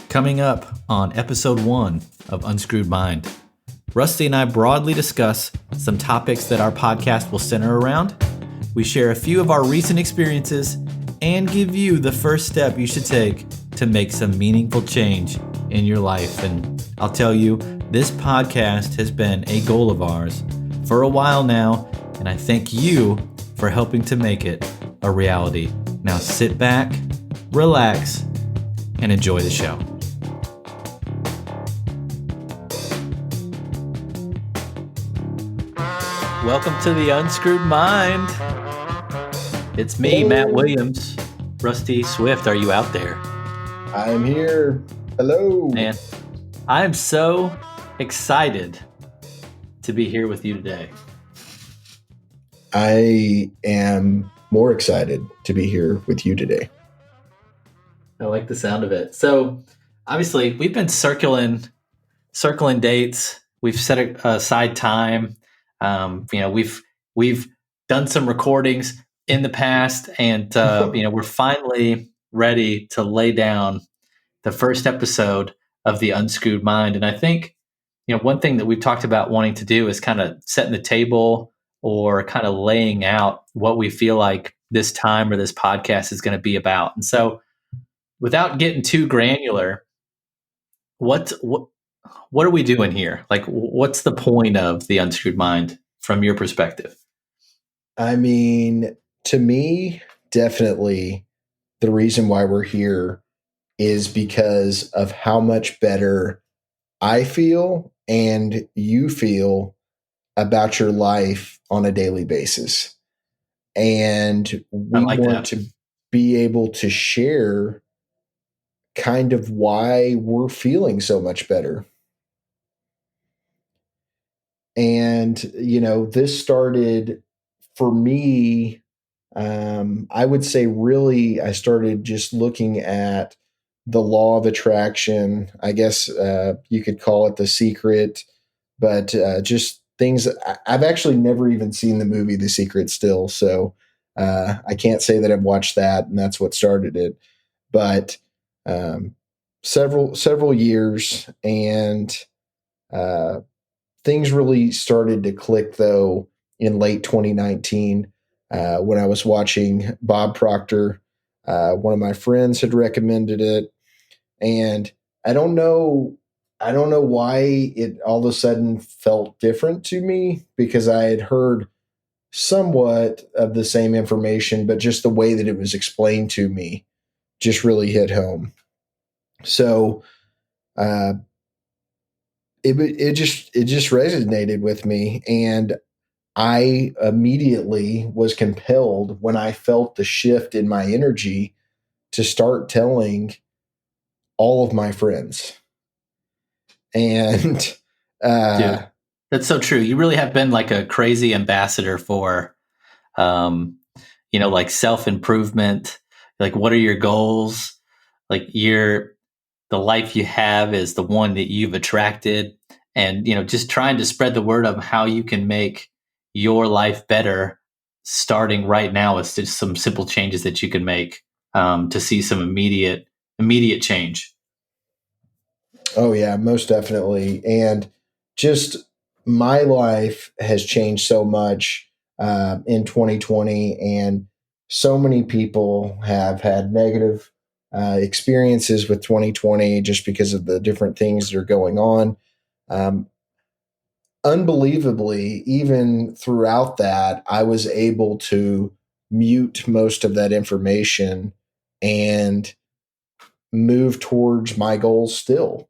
Coming up on episode 1 of Unscrewed Mind, Rusty and I broadly discuss some topics that our podcast will center around. We share a few of our recent experiences and give you the first step you should take to make some meaningful change in your life. And I'll tell you, this podcast has been a goal of ours for a while now, and I thank you for helping to make it a reality. Now sit back, relax, and enjoy the show. Welcome to the Unscrewed Mind. It's me, Matt Williams. Rusty Swift, are you out there? I'm here. Hello. Man, I am so excited to be here with you today. I am more excited to be here with you today. I like the sound of it. So, obviously, we've been circling dates. We've set aside time. We've done some recordings in the past, and we're finally ready to lay down the first episode of the Unscrewed Mind. And I think, one thing that we've talked about wanting to do is kind of setting the table or kind of laying out what we feel like this time or this podcast is going to be about. And so, without getting too granular, what are we doing here? Like, what's the point of the Unscrewed Mind from your perspective? I mean, to me, definitely the reason why we're here is because of how much better I feel and you feel about your life on a daily basis. And we want to be able to share kind of why we're feeling so much better. And, this started for me, I would say really, I started just looking at the law of attraction. I guess you could call it The Secret, but just things. I've actually never even seen the movie The Secret still. So I can't say that I've watched that and that's what started it. But several years, and things really started to click though in late 2019 when I was watching Bob Proctor. One of my friends had recommended it, and I don't know why it all of a sudden felt different to me, because I had heard somewhat of the same information, but just the way that it was explained to me just really hit home. So it just resonated with me, and I immediately was compelled, when I felt the shift in my energy, to start telling all of my friends. And Dude, that's so true. You really have been like a crazy ambassador for like self-improvement. Like, what are your goals? Like, the life you have is the one that you've attracted, and just trying to spread the word of how you can make your life better, starting right now with just some simple changes that you can make to see some immediate change. Oh yeah, most definitely. And just my life has changed so much in 2020, and so many people have had negative experiences with 2020 just because of the different things that are going on. Unbelievably, even throughout that, I was able to mute most of that information and move towards my goals still.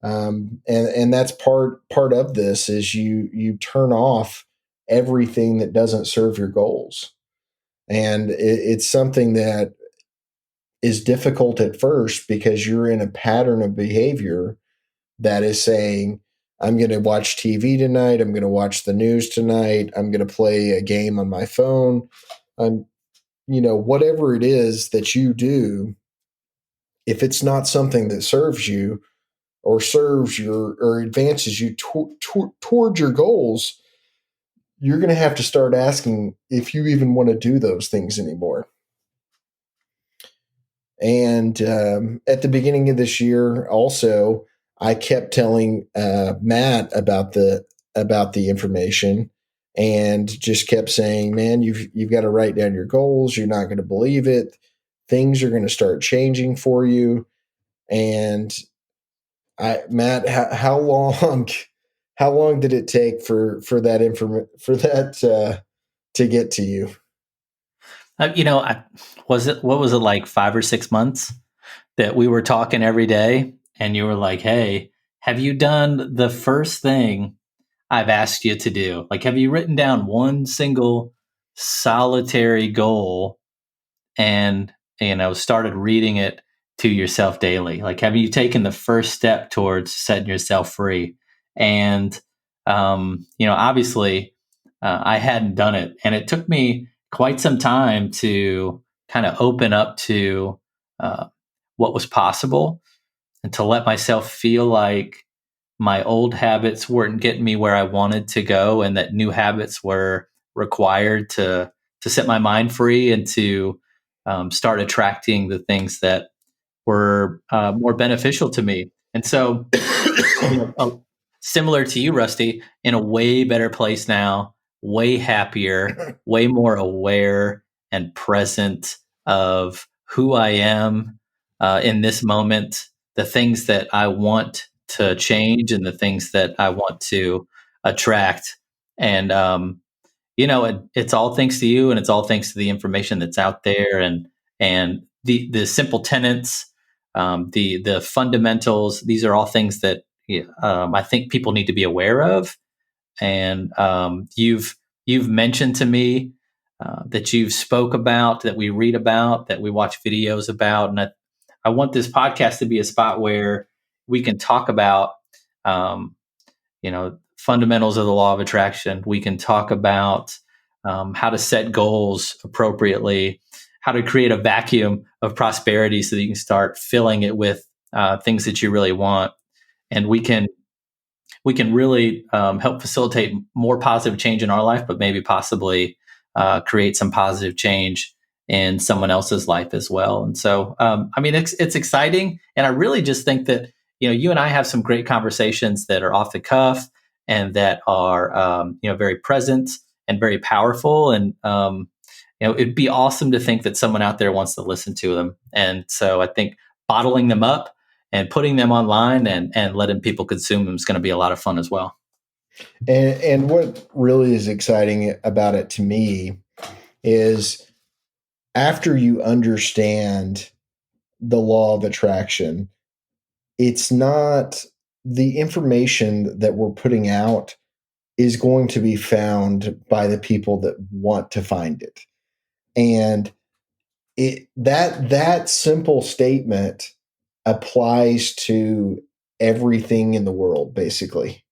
And that's part of this is you turn off everything that doesn't serve your goals. And it's something that is difficult at first, because you're in a pattern of behavior that is saying, I'm going to watch TV tonight. I'm going to watch the news tonight. I'm going to play a game on my phone. Whatever it is that you do, if it's not something that serves you or or advances you toward your goals, you're going to have to start asking if you even want to do those things anymore. And at the beginning of this year, also, I kept telling Matt about the information, and just kept saying, "Man, you've got to write down your goals. You're not going to believe it. Things are going to start changing for you." And Matt, how long how long did it take for that to get to you? What was it, like 5 or 6 months that we were talking every day, and you were like, "Hey, have you done the first thing I've asked you to do? Like, have you written down one single solitary goal and, started reading it to yourself daily? Like, have you taken the first step towards setting yourself free?" And, obviously, I hadn't done it. And it took me quite some time to kind of open up to uh, what was possible, and to let myself feel like my old habits weren't getting me where I wanted to go, and that new habits were required to set my mind free, and to start attracting the things that were more beneficial to me. And so, similar to you, Rusty, in a way better place now, way happier, way more aware and present of who I am in this moment, the things that I want to change, and the things that I want to attract. And, it's all thanks to you, and it's all thanks to the information that's out there, and the simple tenets, the fundamentals. These are all things that I think people need to be aware of. And you've mentioned to me that you've spoke about, that we read about, that we watch videos about, and I want this podcast to be a spot where we can talk about, fundamentals of the law of attraction. We can talk about how to set goals appropriately, how to create a vacuum of prosperity so that you can start filling it with things that you really want. And we can really help facilitate more positive change in our life, but maybe possibly create some positive change in someone else's life as well. And so, it's exciting, and I really just think that you and I have some great conversations that are off the cuff, and that are very present and very powerful. And it'd be awesome to think that someone out there wants to listen to them. And so, I think bottling them up and putting them online, and letting people consume them is going to be a lot of fun as well. And what really is exciting about it to me is, after you understand the law of attraction, it's not the information that we're putting out is going to be found by the people that want to find it. And that simple statement applies to everything in the world, basically.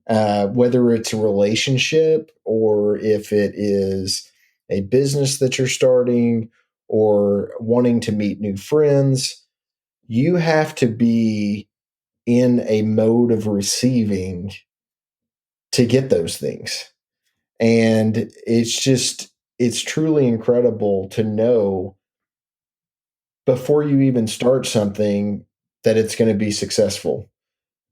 Whether it's a relationship, or if it is a business that you're starting, or wanting to meet new friends, you have to be in a mode of receiving to get those things. And it's truly incredible to know, before you even start something, that it's going to be successful.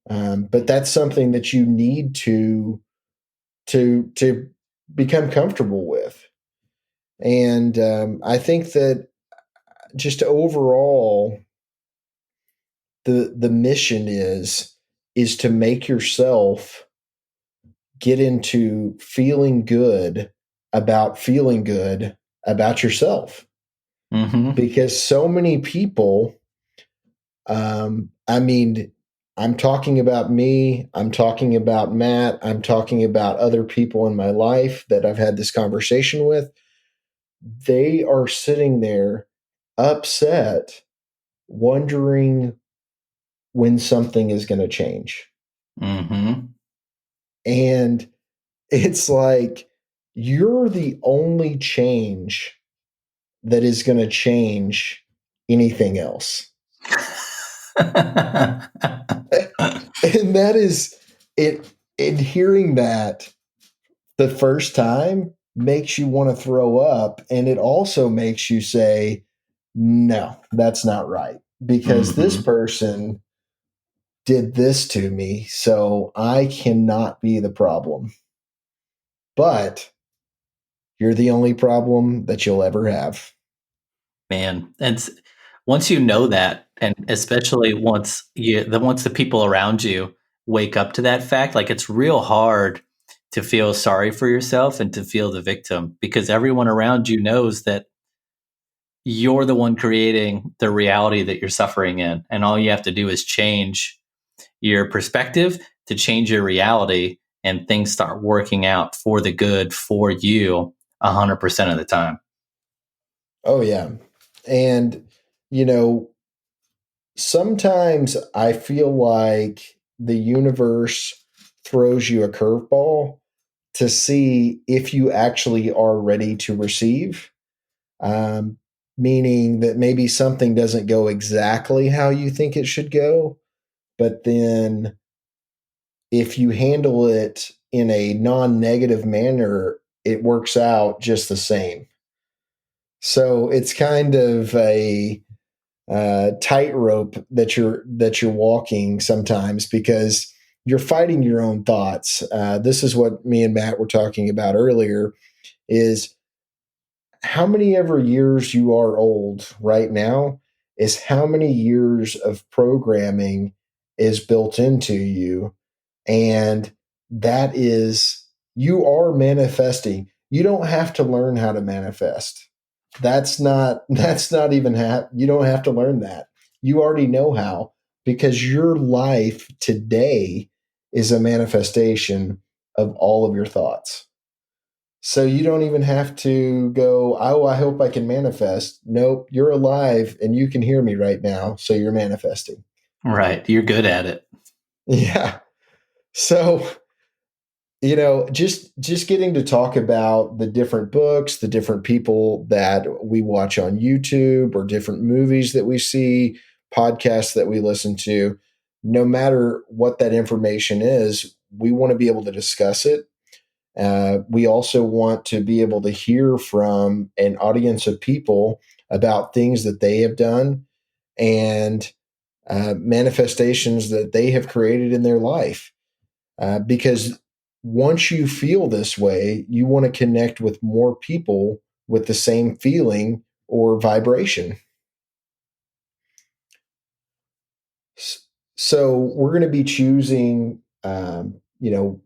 But that's something that you need to become comfortable with. And I think that, just overall, the mission is to make yourself get into feeling good about yourself. Mm-hmm. Because so many people, I'm talking about me, I'm talking about Matt, I'm talking about other people in my life that I've had this conversation with. They are sitting there upset, wondering when something is going to change. Mm-hmm. And it's like, you're the only change that is going to change anything else. And that is it. And hearing that the first time makes you want to throw up. And it also makes you say, no, that's not right. Because this Hmm. person did this to me, so I cannot be the problem. But you're the only problem that you'll ever have. Man, and once you know that, and especially once the people around you wake up to that fact, like it's real hard to feel sorry for yourself and to feel the victim because everyone around you knows that you're the one creating the reality that you're suffering in, and all you have to do is change your perspective to change your reality, and things start working out for the good for you 100% of the time. Oh, yeah. And, you know, sometimes I feel like the universe throws you a curveball to see if you actually are ready to receive, um, meaning that maybe something doesn't go exactly how you think it should go, but then if you handle it in a non negative manner, it works out just the same. So it's kind of a tightrope that you're walking sometimes because you're fighting your own thoughts. This is what me and Matt were talking about earlier: is how many ever years you are old right now is how many years of programming is built into you, and that is you are manifesting. You don't have to learn how to manifest. That's not even you don't have to learn that. You already know how because your life today is a manifestation of all of your thoughts. So you don't even have to go, oh, I hope I can manifest. Nope, you're alive and you can hear me right now, so you're manifesting. Right. You're good at it. Yeah. So, just getting to talk about the different books, the different people that we watch on YouTube, or different movies that we see, podcasts that we listen to, no matter what that information is, we want to be able to discuss it. We also want to be able to hear from an audience of people about things that they have done and manifestations that they have created in their life. Because once you feel this way, you want to connect with more people with the same feeling or vibration. So we're going to be choosing,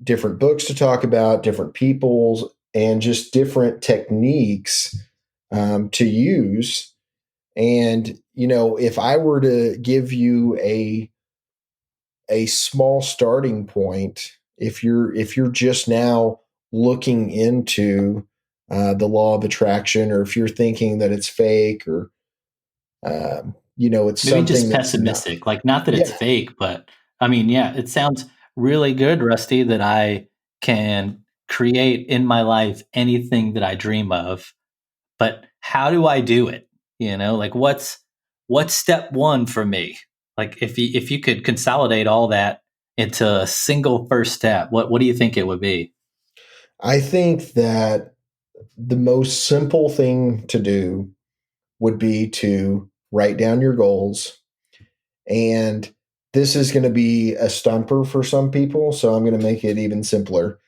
different books to talk about, different peoples, and just different techniques to use. And if I were to give you a small starting point, if you're just now looking into the law of attraction, or if you're thinking that it's fake, or it's Maybe just something that's not. pessimistic. Like, not that it's Yeah, fake, but I mean, yeah, it sounds really good, Rusty, that I can create in my life anything that I dream of. But how do I do it? Like what's step one for me? Like if you could consolidate all that into a single first step, what do you think it would be? I think that the most simple thing to do would be to write down your goals. And this is going to be a stumper for some people, so I'm going to make it even simpler.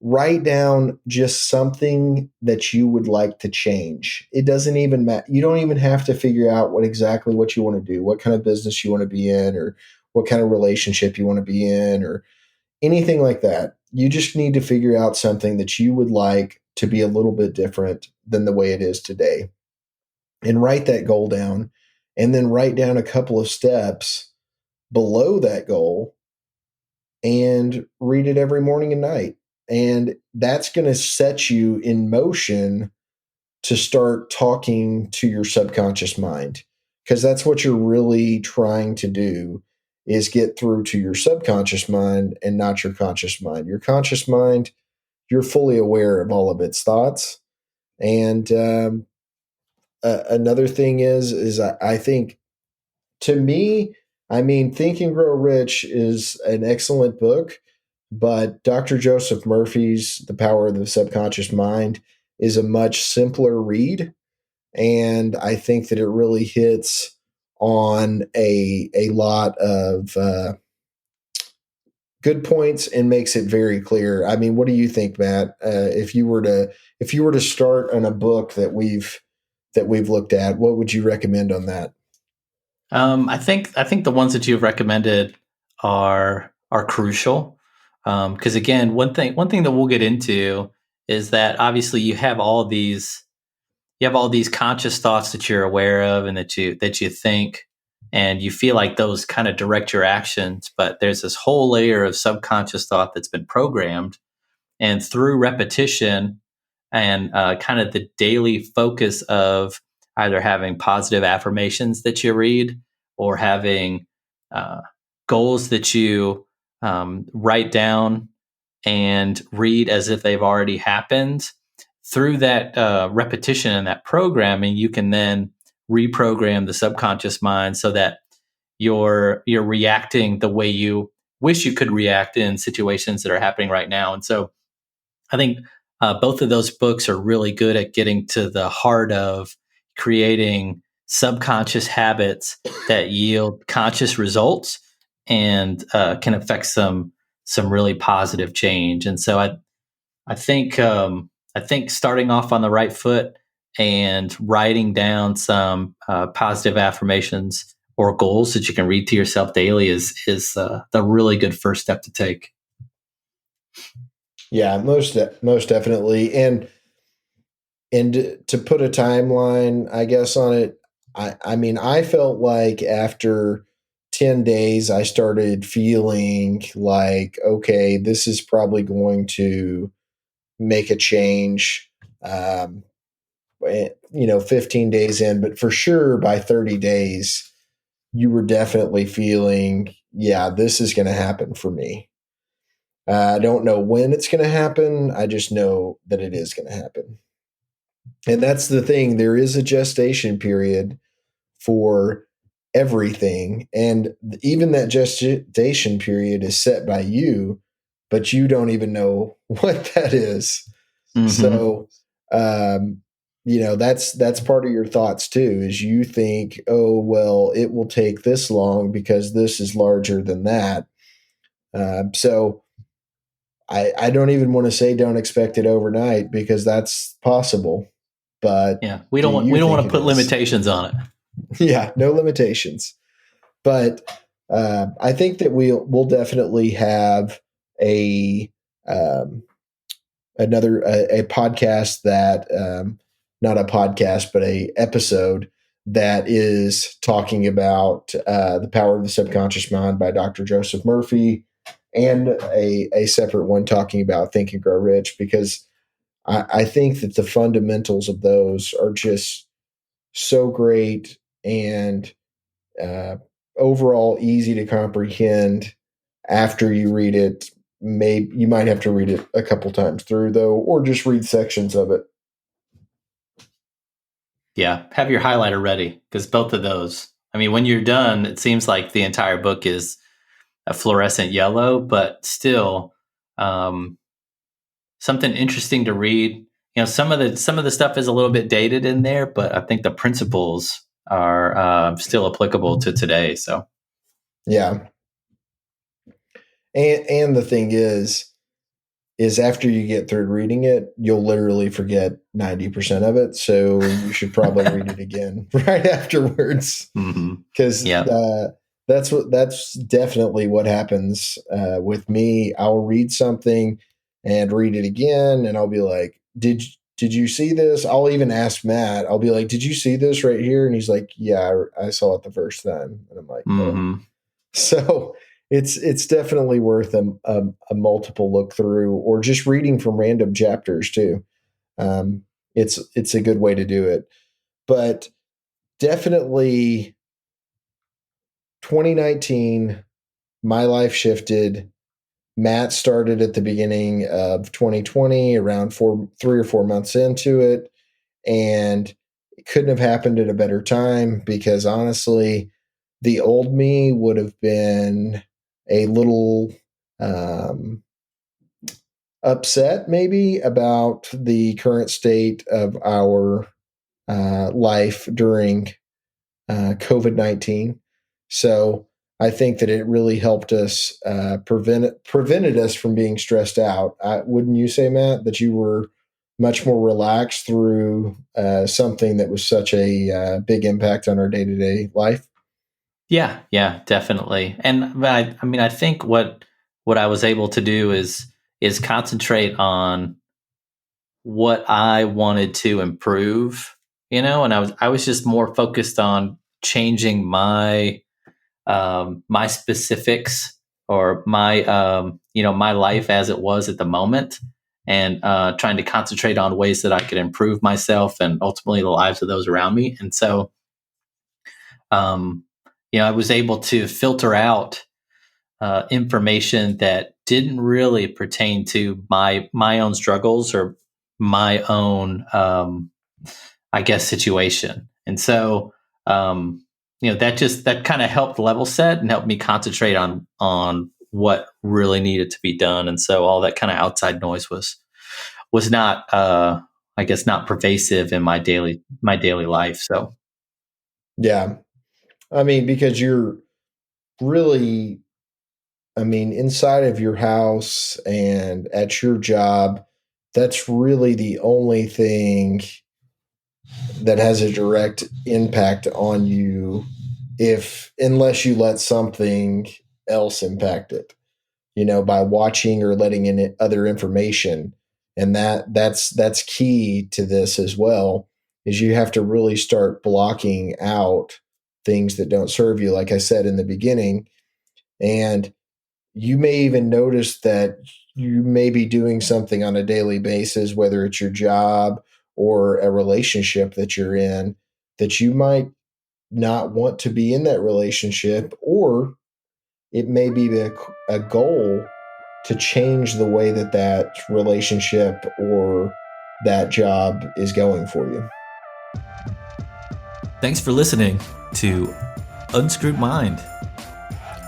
Write down just something that you would like to change. It doesn't even matter. You don't even have to figure out what you want to do, what kind of business you want to be in, or what kind of relationship you want to be in, or anything like that. You just need to figure out something that you would like to be a little bit different than the way it is today, and write that goal down, and then write down a couple of steps below that goal and read it every morning and night. And that's going to set you in motion to start talking to your subconscious mind, because that's what you're really trying to do, is get through to your subconscious mind and not your conscious mind. Your conscious mind, you're fully aware of all of its thoughts. And another thing is I think, to me, I mean, Think and Grow Rich is an excellent book, but Dr. Joseph Murphy's The Power of the Subconscious Mind is a much simpler read. And I think that it really hits on a lot of good points and makes it very clear. I mean, what do you think, Matt? If you were to start on a book that we've looked at, what would you recommend on that? I think the ones that you've recommended are crucial, because again, one thing that we'll get into is that obviously you have all these conscious thoughts that you're aware of and that you think, and you feel like those kind of direct your actions, but there's this whole layer of subconscious thought that's been programmed, and through repetition and kind of the daily focus of either having positive affirmations that you read or having uh, goals that you write down and read as if they've already happened. Through that repetition and that programming, you can then reprogram the subconscious mind so that you're reacting the way you wish you could react in situations that are happening right now. And so I think both of those books are really good at getting to the heart of creating subconscious habits that yield conscious results and can affect some really positive change. And so I think starting off on the right foot and writing down some positive affirmations or goals that you can read to yourself daily is the really good first step to take. Yeah, most definitely. And to put a timeline, I guess, on it, I mean, I felt like after 10 days, I started feeling like, okay, this is probably going to make a change. 15 days in, but for sure by 30 days, you were definitely feeling, yeah, this is going to happen for me. I don't know when it's going to happen. I just know that it is going to happen. And that's the thing. There is a gestation period for everything. And even that gestation period is set by you, but you don't even know what that is. Mm-hmm. So, that's part of your thoughts too, is you think, oh, well, it will take this long because this is larger than that. So I don't even want to say don't expect it overnight because that's possible. But yeah, we don't want to put limitations on it. Yeah, no limitations. But I think that we'll definitely have a another a podcast that not a podcast but a episode that is talking about the power of the subconscious mind by Dr. Joseph Murphy, and a separate one talking about Think and Grow Rich, because I think that the fundamentals of those are just so great and uh, overall easy to comprehend after you read it. Maybe you might have to read it a couple times through though, or just read sections of it. Yeah, have your highlighter ready, because both of those, I mean, when you're done, it seems like the entire book is a fluorescent yellow, but still something interesting to read. You know, some of the stuff is a little bit dated in there, but I think the principles are still applicable to today. So, Yeah, and the thing is after you get through reading it, you'll literally forget 90% of it. So you should probably read it again right afterwards, because that's definitely what happens with me. I'll read something and read it again, and I'll be like, did you see this? I'll even ask Matt. I'll be like, did you see this right here? And he's like, yeah, I saw it the first time. And I'm like, oh. So it's definitely worth a multiple look through, or just reading from random chapters too. It's a good way to do it. But definitely 2019, my life shifted. Matt started at the beginning of 2020, around 3 or 4 months into it, and it couldn't have happened at a better time, because honestly, the old me would have been a little upset maybe about the current state of our life during COVID-19. So I think that it really helped us prevented us from being stressed out. Wouldn't you say, Matt, that you were much more relaxed through something that was such a big impact on our day-to-day life? Yeah, definitely. And I think what I was able to do is concentrate on what I wanted to improve, and I was just more focused on changing my specifics, or my life as it was at the moment, and trying to concentrate on ways that I could improve myself and ultimately the lives of those around me. And so, um, I was able to filter out information that didn't really pertain to my own struggles or my own, I guess, situation. And so, that kind of helped level set and helped me concentrate on what really needed to be done. And so all that kind of outside noise was not, I guess, not pervasive in my daily life. So Yeah. I mean, because you're really, I mean, inside of your house and at your job, that's really the only thing that has a direct impact on you, if unless you let something else impact it, by watching or letting in other information. And that's key to this as well, is you have to really start blocking out things that don't serve you, like I said in the beginning. And you may even notice that you may be doing something on a daily basis, whether it's your job or a relationship that you're in, that you might not want to be in that relationship, or it may be a goal to change the way that that relationship or that job is going for you. thanks for listening to Unscrewed Mind.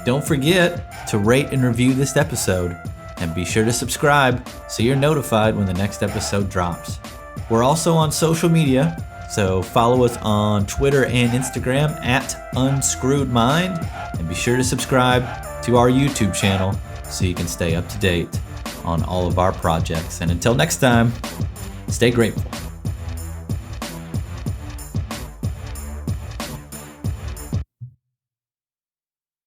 Don't forget to rate and review this episode, and be sure to subscribe so you're notified when the next episode drops. We're also on social media, so follow us on Twitter and Instagram at Unscrewed Mind, and be sure to subscribe to our YouTube channel so you can stay up to date on all of our projects. And until next time, stay grateful.